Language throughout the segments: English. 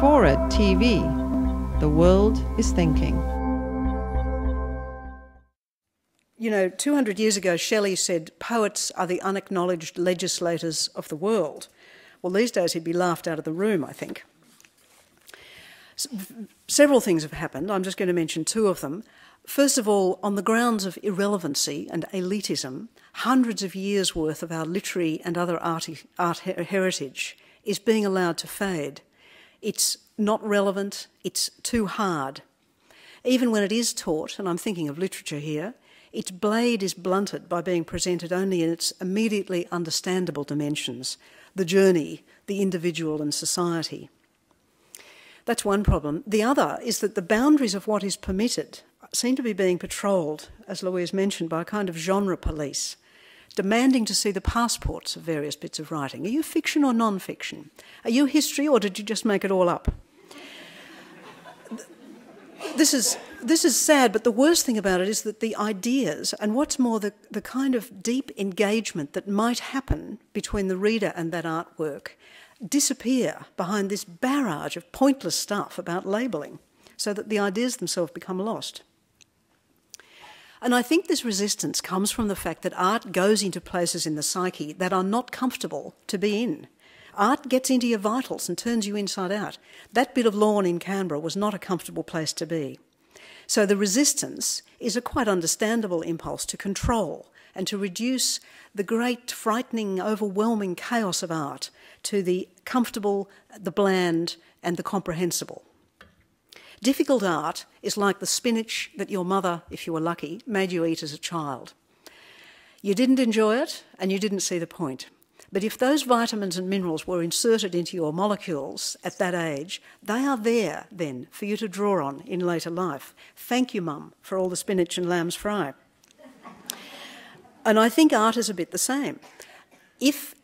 FORA.tv. The world is thinking. You know, 200 years ago, Shelley said, poets are the unacknowledged legislators of the world. Well, these days he'd be laughed out of the room, I think. Several things have happened. I'm just going to mention two of them. First of all, on the grounds of irrelevancy and elitism, hundreds of years' worth of our literary and other art heritage is being allowed to fade. It's not relevant, it's too hard. Even when it is taught, and I'm thinking of literature here, its blade is blunted by being presented only in its immediately understandable dimensions, the journey, the individual and society. That's one problem. The other is that the boundaries of what is permitted seem to be being patrolled, as Louise mentioned, by a kind of genre police, demanding to see the passports of various bits of writing. Are you fiction or non-fiction? Are you history or did you just make it all up? This is sad, but the worst thing about it is that the ideas, and what's more, the kind of deep engagement that might happen between the reader and that artwork, disappear behind this barrage of pointless stuff about labelling, so that the ideas themselves become lost. And I think this resistance comes from the fact that art goes into places in the psyche that are not comfortable to be in. Art gets into your vitals and turns you inside out. That bit of lawn in Canberra was not a comfortable place to be. So the resistance is a quite understandable impulse to control and to reduce the great, frightening, overwhelming chaos of art to the comfortable, the bland, and the comprehensible. Difficult art is like the spinach that your mother, if you were lucky, made you eat as a child. You didn't enjoy it and you didn't see the point. But if those vitamins and minerals were inserted into your molecules at that age, they are there then for you to draw on in later life. Thank you, Mum, for all the spinach and lamb's fry. And I think art is a bit the same. If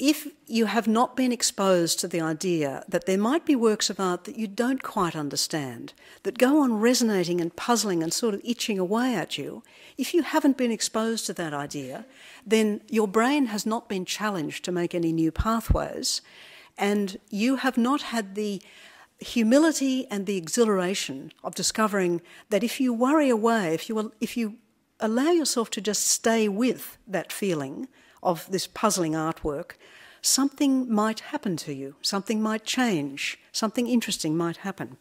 you have not been exposed to the idea that there might be works of art that you don't quite understand, that go on resonating and puzzling and sort of itching away at you, if you haven't been exposed to that idea, then your brain has not been challenged to make any new pathways, and you have not had the humility and the exhilaration of discovering that if you worry away, if you allow yourself to just stay with that feeling of this puzzling artwork, something might happen to you, something might change, something interesting might happen.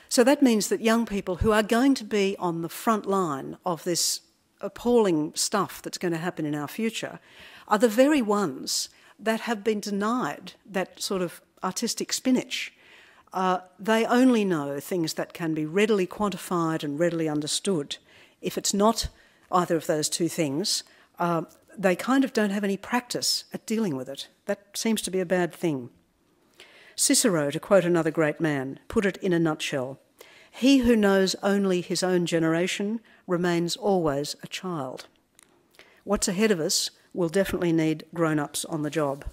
So that means that young people who are going to be on the front line of this appalling stuff that's going to happen in our future are the very ones that have been denied that sort of artistic spinach. They only know things that can be readily quantified and readily understood. If it's not either of those two things, they kind of don't have any practice at dealing with it. That seems to be a bad thing. Cicero, to quote another great man, put it in a nutshell: he who knows only his own generation remains always a child. What's ahead of us will definitely need grown-ups on the job.